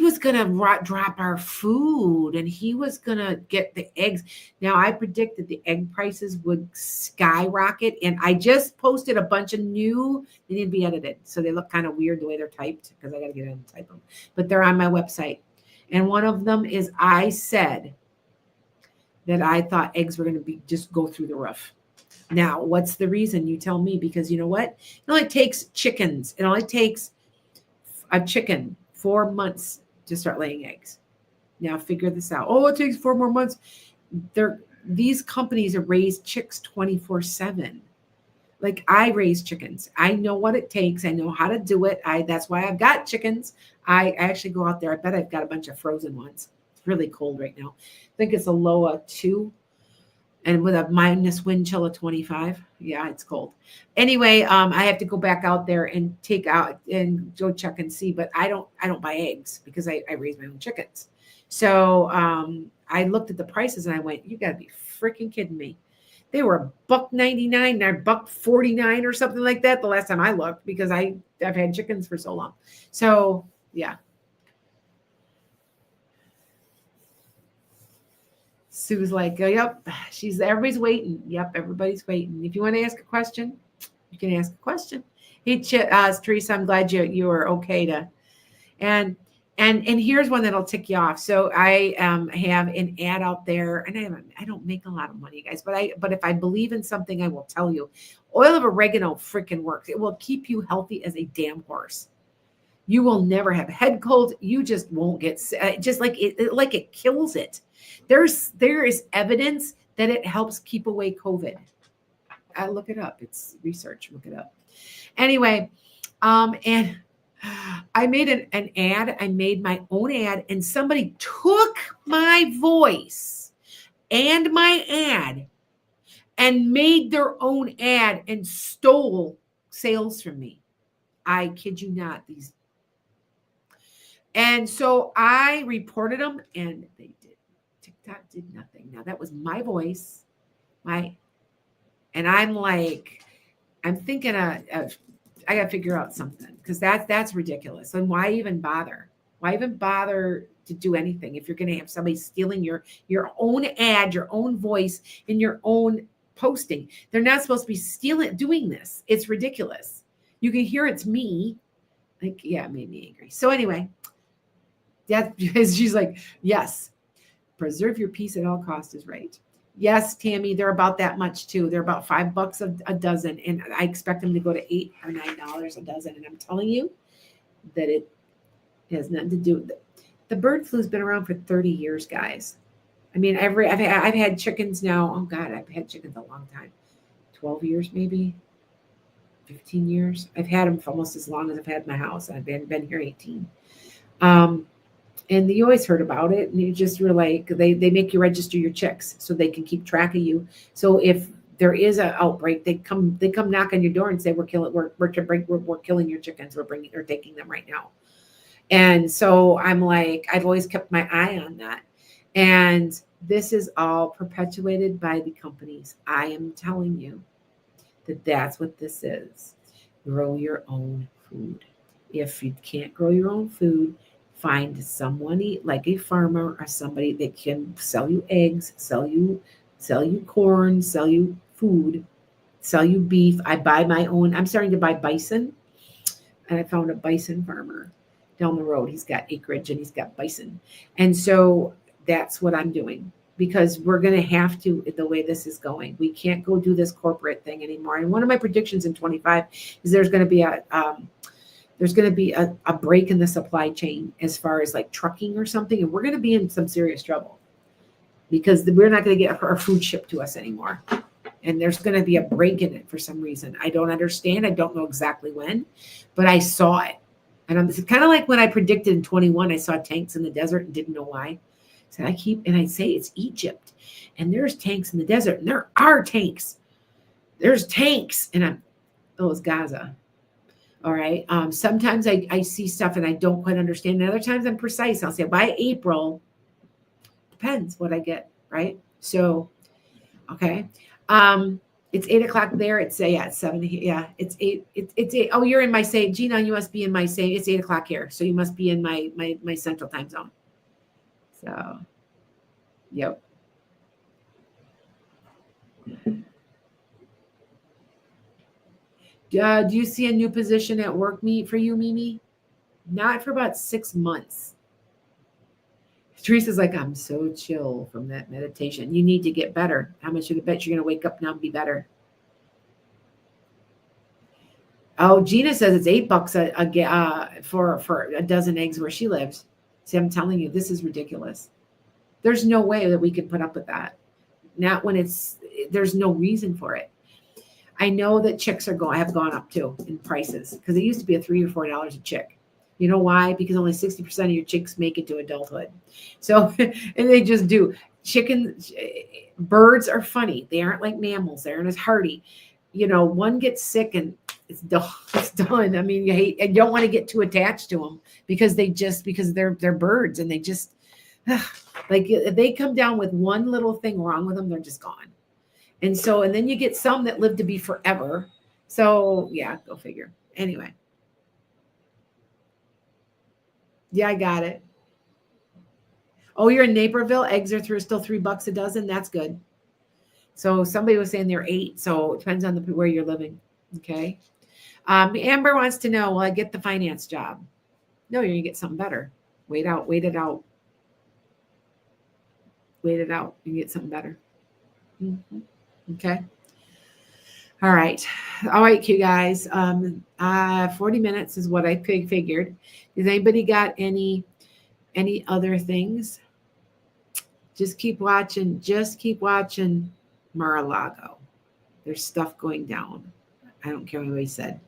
was going to drop our food, and he was going to get the eggs. Now, I predicted the egg prices would skyrocket, and I just posted a bunch of new. They need to be edited, so they look kind of weird the way they're typed because I got to get in and type them. But they're on my website. And one of them is I said that I thought eggs were going to just go through the roof. Now, what's the reason? You tell me, because you know what? It only takes chickens. It only takes a chicken 4 months to start laying eggs. Now figure this out. Oh, it takes 4 more months. These companies have raised chicks 24/7. Like I raise chickens. I know what it takes. I know how to do it. That's why I've got chickens. I actually go out there. I bet I've got a bunch of frozen ones. It's really cold right now. I think it's a low of 2. And with a minus wind chill of 25. Yeah, it's cold. Anyway, I have to go back out there and take out and go check and see. But I don't buy eggs because I raise my own chickens. So I looked at the prices and I went, you got to be freaking kidding me. They were $1.99 or $1.49 or something like that the last time I looked because I've had chickens for so long. So yeah. Sue's like, yep, everybody's waiting. Yep, everybody's waiting. If you want to ask a question, you can ask a question. Hey, Teresa, I'm glad you are okay to. And here's one that'll tick you off. So I have an ad out there, and I don't make a lot of money, guys, but if I believe in something, I will tell you. Oil of oregano freaking works. It will keep you healthy as a damn horse. You will never have head colds. You just won't get sick. Just like it kills it. There is evidence that it helps keep away COVID. Look it up. It's research. Look it up. Anyway, and I made an ad. I made my own ad, and somebody took my voice and my ad and made their own ad and stole sales from me. I kid you not. And so I reported them, and they did. TikTok did nothing. Now that was my voice, and I'm like, I'm thinking I got to figure out something because that's ridiculous. And why even bother? Why even bother to do anything if you're going to have somebody stealing your own ad, your own voice, and your own posting? They're not supposed to be doing this. It's ridiculous. You can hear it's me. Like, yeah, it made me angry. So anyway, That's because she's like, yes, preserve your peace at all costs is right. Yes, Tammy, they're about that much too. They're about $5 a dozen, and I expect them to go to $8 or $9 a dozen. And I'm telling you that it has nothing to do with it. The bird flu's been around for 30 years, guys. I mean, I've had chickens now. Oh God, I've had chickens a long time, 12 years maybe, 15 years. I've had them for almost as long as I've had my house. I've been here 18. Um, and you always heard about it, and you just were like, they make you register your chicks so they can keep track of you. So if there is an outbreak, they come knock on your door and say, we're killing your chickens. We're taking them right now. And so I'm like, I've always kept my eye on that. And this is all perpetuated by the companies. I am telling you that that's what this is. Grow your own food. If you can't grow your own food, find someone like a farmer or somebody that can sell you eggs, sell you corn, sell you food, sell you beef. I buy my own. I'm starting to buy bison, and I found a bison farmer down the road. He's got acreage and he's got bison. And so that's what I'm doing, because we're going to have to, the way this is going, we can't go do this corporate thing anymore. And one of my predictions in 25 is there's going to be a break in the supply chain as far as like trucking or something. And we're going to be in some serious trouble because we're not going to get our food shipped to us anymore. And there's going to be a break in it for some reason. I don't understand. I don't know exactly when, but I saw it. And it's kind of like when I predicted in 21, I saw tanks in the desert and didn't know why. So I say it's Egypt, and there's tanks in the desert, and there are tanks. There's tanks, and it's Gaza. All right. Sometimes I see stuff and I don't quite understand. And other times I'm precise. I'll say by April, depends what I get. Right. So, okay. It's 8:00 there. It's 7. Yeah, it's 8. It's 8. Oh, you're in my same. Gina, you must be in my same. It's 8:00 here, so you must be in my central time zone. So, yep. Do you see a new position at work for you, Mimi? Not for about 6 months. Teresa's like, I'm so chill from that meditation. You need to get better. How much you bet you're going to wake up now and be better? Oh, Gina says it's $8 for a dozen eggs where she lives. See, I'm telling you, this is ridiculous. There's no way that we could put up with that. Not when there's no reason for it. I know that chicks have gone up too in prices, because it used to be a $3 or $4 a chick. You know why? Because only 60% of your chicks make it to adulthood. So, and they just do. Birds are funny. They aren't like mammals. They aren't as hardy. One gets sick and it's done. It's done. I mean, you don't want to get too attached to them because they're birds, and they just like, if they come down with one little thing wrong with them, they're just gone. And then you get some that live to be forever. So yeah, go figure. Anyway. Yeah, I got it. Oh, you're in Naperville. Eggs are still $3 a dozen. That's good. So somebody was saying they're 8. So it depends on where you're living. Okay. Amber wants to know, will I get the finance job? No, you're going to get something better. Wait it out. You can get something better. Mm-hmm. Okay. All right, you guys. 40 minutes is what I figured. Does anybody got any other things? Just keep watching. Mar-a-Lago. There's stuff going down. I don't care what anybody said.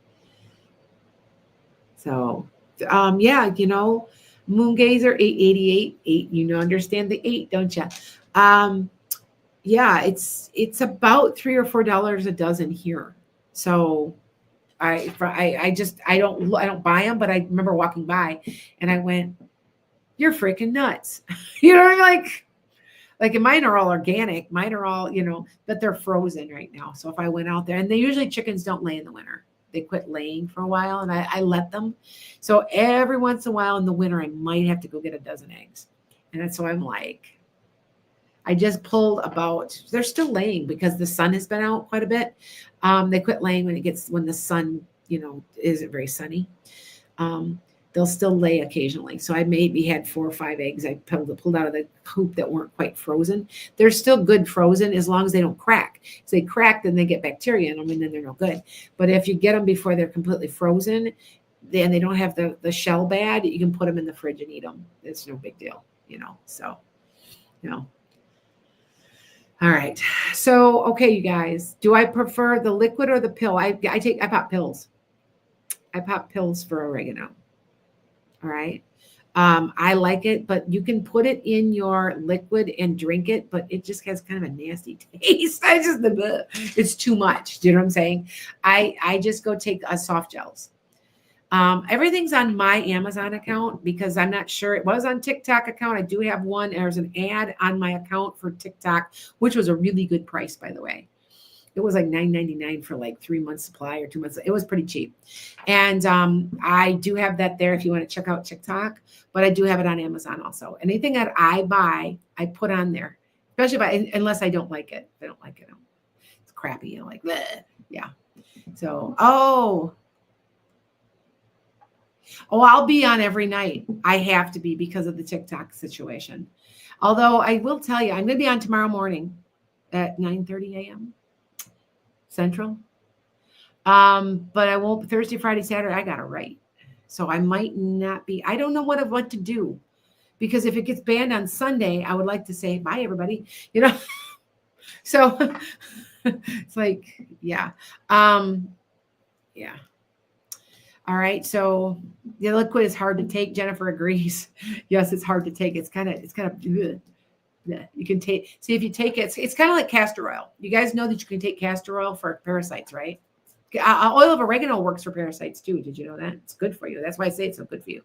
So, yeah, moon gazer 888. 8. Understand the 8, don't you? Yeah, it's about $3 or $4 a dozen here. So I don't buy them, but I remember walking by and I went, "You're freaking nuts!" Like mine are all organic. Mine are all but they're frozen right now. So if I went out there, and chickens don't lay in the winter. They quit laying for a while, and I let them. So every once in a while in the winter, I might have to go get a dozen eggs, and that's why I'm like. I just pulled they're still laying because the sun has been out quite a bit. They quit laying when the sun, isn't very sunny. they'll still lay occasionally. So I maybe had 4 or 5 eggs I pulled out of the coop that weren't quite frozen. They're still good frozen as long as they don't crack. If they crack, then they get bacteria in them, and then they're no good. But if you get them before they're completely frozen, then they don't have the shell bad, you can put them in the fridge and eat them. It's no big deal, so, All right. So, okay, you guys, do I prefer the liquid or the pill? I pop pills. I pop pills for oregano. All right. I like it, but you can put it in your liquid and drink it, but it just has kind of a nasty taste. It's too much. Do you know what I'm saying? I just go take soft gels. Everything's on my Amazon account because I'm not sure. It was on TikTok account. I do have one. There's an ad on my account for TikTok, which was a really good price, by the way. It was like $9.99 for like 3 months supply or 2 months. It was pretty cheap. And I do have that there if you want to check out TikTok, but I do have it on Amazon also. Anything that I buy, I put on there, especially unless I don't like it. If I don't like it, it's crappy. Like, bleh. Yeah. So, I'll be on every night. I have to be because of the TikTok situation. Although I will tell you, I'm going to be on tomorrow morning at 9:30 a.m. Central. But I won't Thursday, Friday, Saturday, I got to write. So I might not be, I don't know what to do, because if it gets banned on Sunday, I would like to say, bye everybody, so it's like, yeah. Yeah. All right. So the liquid is hard to take. Jennifer agrees. Yes, it's hard to take. It's kind of good. Yeah, you can take, see if you take it, it's kind of like castor oil. You guys know that you can take castor oil for parasites, right? Oil of oregano works for parasites too. Did you know that? It's good for you. That's why I say it's so good for you.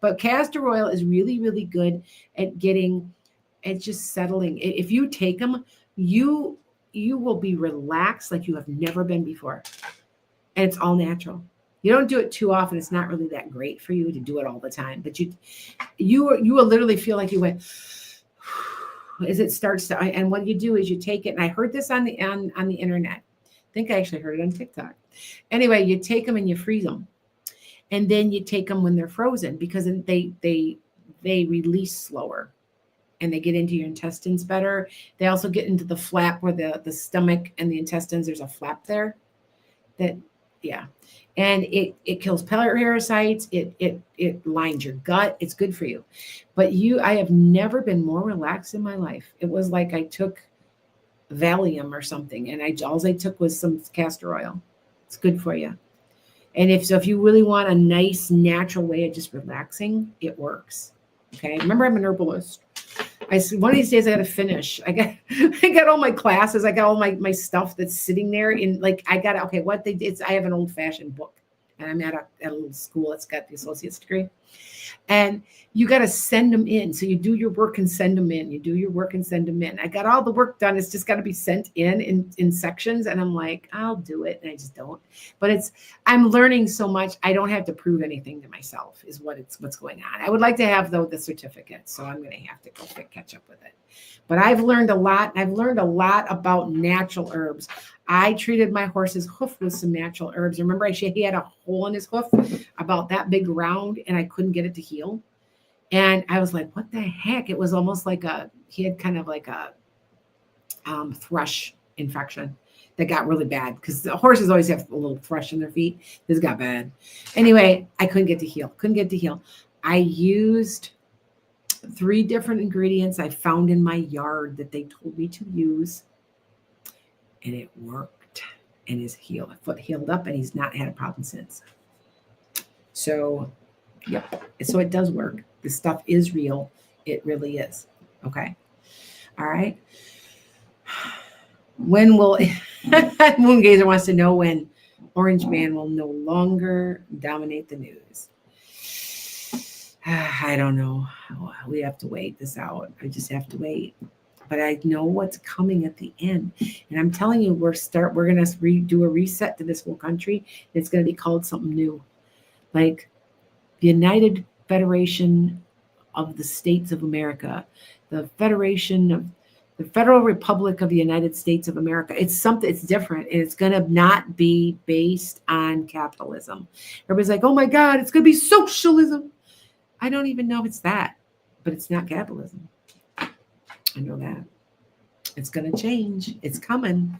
But castor oil is really, really good at it's just settling. If you take them, you will be relaxed like you have never been before. And it's all natural. You don't do it too often. It's not really that great for you to do it all the time. But you will literally feel like you went as it starts to, and what you do is you take it, and I heard this on the internet. I think I actually heard it on TikTok. Anyway, you take them and you freeze them, and then you take them when they're frozen, because they release slower, and they get into your intestines better. They also get into the flap where the stomach and the intestines. There's a flap there. And it kills parasites. It lines your gut. It's good for you. But I have never been more relaxed in my life. It was like I took Valium or something, and all I took was some castor oil. It's good for you. And if you really want a nice natural way of just relaxing, it works. Okay. Remember, I'm an herbalist. One of these days I got to finish. I got all my classes. I got all my stuff that's sitting there in, like, I have an old fashioned book, and I'm at a little school that's got the associate's degree, and you got to send them in. So you do your work and send them in. You do your work and send them in. I got all the work done. It's just got to be sent in sections. And I'm like, I'll do it. And I just don't, but I'm learning so much. I don't have to prove anything to myself is what's going on. I would like to have the certificate. So I'm going to have to go catch up with it. But I've learned a lot. I've learned a lot about natural herbs. I treated my horse's hoof with some natural herbs. Remember, he had a hole in his hoof about that big round, and I couldn't get it to heal. And I was like, what the heck? It was almost like he had kind of like a thrush infection that got really bad, because the horses always have a little thrush in their feet. This got bad. Anyway, I couldn't get to heal. I used 3 different ingredients I found in my yard that they told me to use, and it worked, and his foot healed up, and he's not had a problem since. So, yep. So it does work. This stuff is real. It really is. Okay. All right. When will Moongazer wants to know when Orange Man will no longer dominate the news? I don't know. We have to wait this out. I just have to wait. But I know what's coming at the end. And I'm telling you, we're going to do a reset to this whole country. It's going to be called something new. Like the United Federation of the States of America, the Federation of The Federal Republic of the United States of America. It's something, it's different. And it's going to not be based on capitalism. Everybody's like, oh my God, it's going to be socialism. I don't even know if it's that, but it's not capitalism. I know that. It's going to change. It's coming.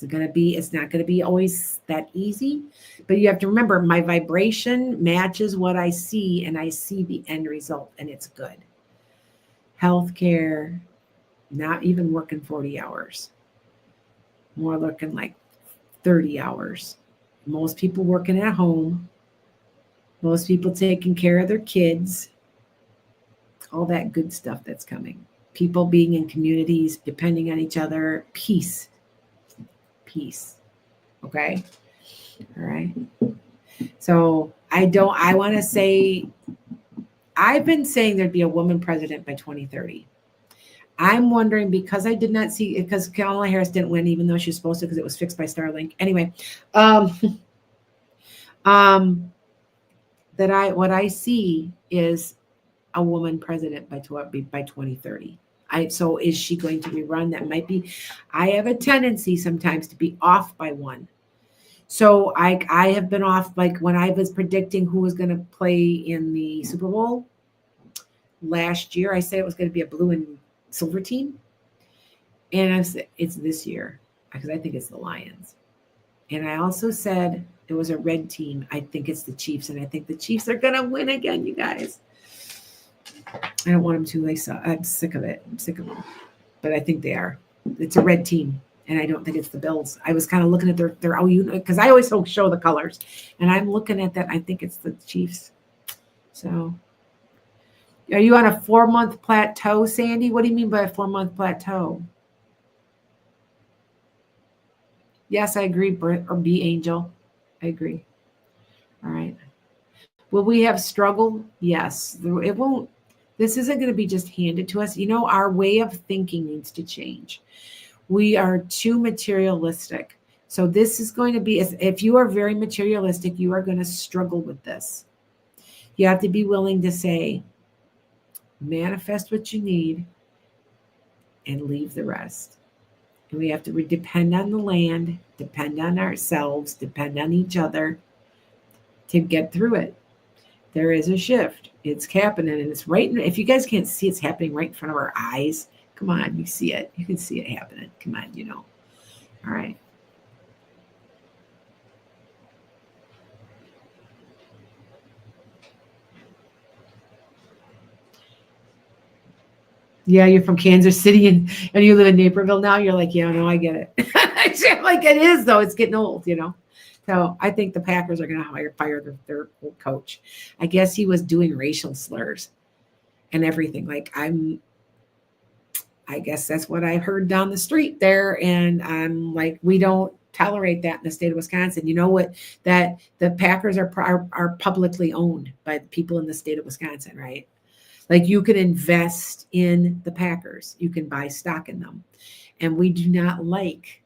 It's not going to be always that easy, but you have to remember my vibration matches what I see, and I see the end result, and it's good. Healthcare, not even working 40 hours, more looking like 30 hours. Most people working at home, most people taking care of their kids, all that good stuff that's coming. People being in communities, depending on each other, peace. Okay. All right. So I want to say, I've been saying there'd be a woman president by 2030. I'm wondering, because I did not see it, because Kamala Harris didn't win, even though she was supposed to, because it was fixed by Starlink. Anyway, what I see is a woman president by 2030. So is she going to be run? That might be. I have a tendency sometimes to be off by one. So I have been off, like when I was predicting who was going to play in the Super Bowl last year. I said it was going to be a blue and silver team, and it's this year because I think it's the Lions. And I also said it was a red team. I think it's the Chiefs, and I think the Chiefs are going to win again, you guys. I don't want them to, Lisa. I'm sick of it. I'm sick of them. But I think they are. It's a red team, and I don't think it's the Bills. I was kind of looking at their because I always show the colors, and I'm looking at that. I think it's the Chiefs. So, are you on a 4-month plateau, Sandy? What do you mean by a 4-month plateau? Yes, I agree, Britt, or B Angel. I agree. All right. Will we have struggle? Yes. It won't. This isn't going to be just handed to us. Our way of thinking needs to change. We are too materialistic. So this is going to be, if you are very materialistic, you are going to struggle with this. You have to be willing to say, manifest what you need and leave the rest. And we have to depend on the land, depend on ourselves, depend on each other to get through it. There is a shift. It's happening, and it's right. If you guys can't see, it's happening right in front of our eyes. Come on, you see it. You can see it happening. Come on, All right. Yeah, you're from Kansas City, and you live in Naperville now. You're like, yeah, no, I get it. Like it is, though. It's getting old, So I think the Packers are going to fire their coach. I guess he was doing racial slurs and everything. Like I guess that's what I heard down the street there. And I'm like, we don't tolerate that in the state of Wisconsin. You know what? That the Packers are publicly owned by the people in the state of Wisconsin, right? Like you can invest in the Packers. You can buy stock in them. And we do not like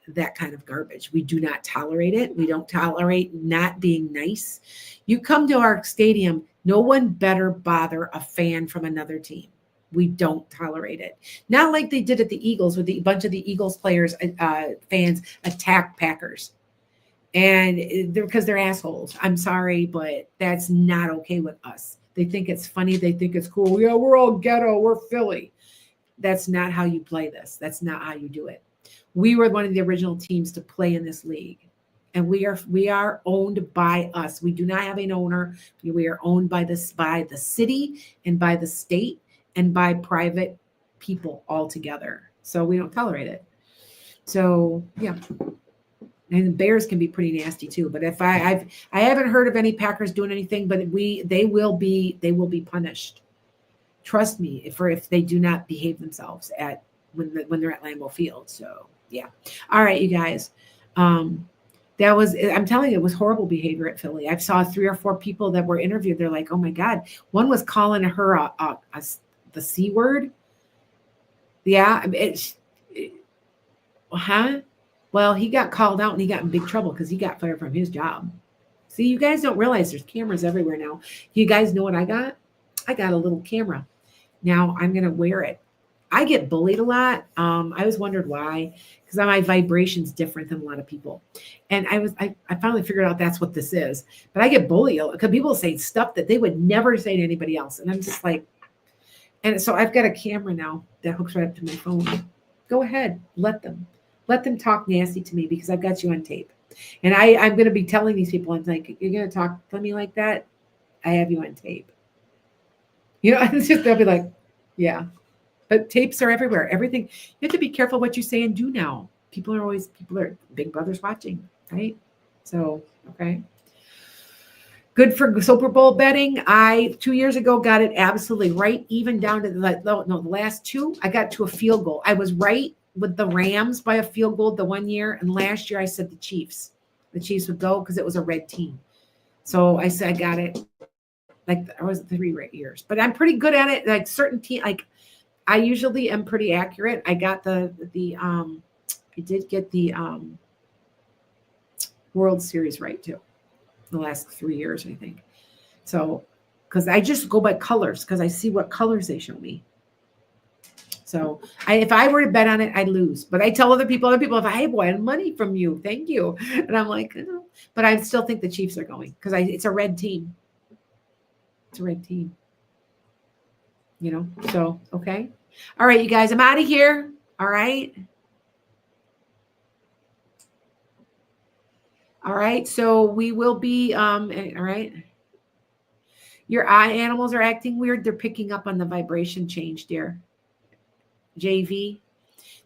that kind of garbage. We do not tolerate it. We don't tolerate not being nice. You come to our stadium, no one better bother a fan from another team. We don't tolerate it. Not like they did at the Eagles, with a bunch of the Eagles players, fans attack Packers. And because they're assholes. I'm sorry, but that's not okay with us. They think it's funny. They think it's cool. Yeah, we're all ghetto. We're Philly. That's not how you play this. That's not how you do it. We were one of the original teams to play in this league, and we are owned by us. We do not have an owner. We are owned by the city and by the state and by private people all together. So we don't tolerate it. So yeah, and the Bears can be pretty nasty too. But if I haven't heard of any Packers doing anything, but they will be punished. Trust me, if they do not behave themselves when they're at Lambeau Field. So yeah. All right, you guys. I'm telling you, it was horrible behavior at Philly. I saw 3 or 4 people that were interviewed. They're like, oh my God. One was calling her the C word. Yeah. Well, he got called out and he got in big trouble because he got fired from his job. See, you guys don't realize there's cameras everywhere now. You guys know what I got? I got a little camera. Now I'm going to wear it. I get bullied a lot. I always wondered why, because my vibration's different than a lot of people. And I finally figured out that's what this is. But I get bullied because people say stuff that they would never say to anybody else. And I'm just like, and so I've got a camera now that hooks right up to my phone. Go ahead, let them talk nasty to me because I've got you on tape. And I'm going to be telling these people, I'm like, you're going to talk to me like that? I have you on tape. You know, it's just, they'll be like, yeah. But tapes are everywhere. Everything. You have to be careful what you say and do now. People are Big Brother's watching, right? So, okay. Good for Super Bowl betting. I 2 years ago got it absolutely right, even down to the last two. I got to a field goal. I was right with the Rams by a field goal the one year, and last year I said the Chiefs. The Chiefs would go because it was a red team. So I said I got it. Like I was 3 years, but I'm pretty good at it. Like certain team, like I usually am pretty accurate. I got I did get the World Series right too. The last 3 years, I think. So, because I just go by colors because I see what colors they show me. So, if I were to bet on it, I'd lose. But I tell other people, if I won money from you, thank you. And I'm like, oh. But I still think the Chiefs are going because it's a red team. It's a red team. You know, so, okay. All right, you guys, I'm out of here. All right. All right, so we will be, all right. Your eye animals are acting weird. They're picking up on the vibration change, dear. JV.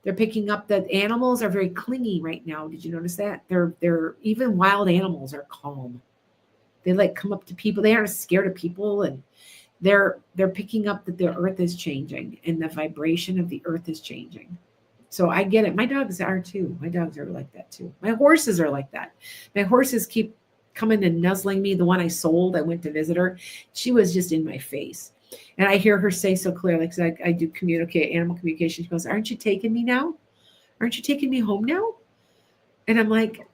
They're picking up that animals are very clingy right now. Did you notice that? They're even wild animals are calm. They like come up to people. They aren't scared of people, and they're picking up that the earth is changing and the vibration of the earth is changing. So I get it. My dogs are too. My dogs are like that too. My horses are like that. My horses keep coming and nuzzling me. The one I sold, I went to visit her. She was just in my face. And I hear her say so clearly, because I do animal communication. She goes, aren't you taking me now? Aren't you taking me home now? And I'm like,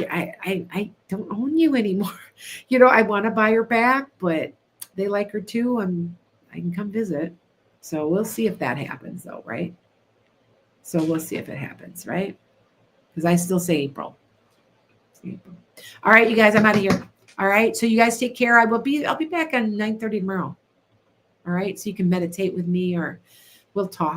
I don't own you anymore. You know, I want to buy her back, but they like her too. And I can come visit. So we'll see if that happens though, right? So we'll see if it happens, right? Because I still say April. All right, you guys, I'm out of here. All right, so you guys take care. I'll be back on 9:30 tomorrow. All right, so you can meditate with me or we'll talk.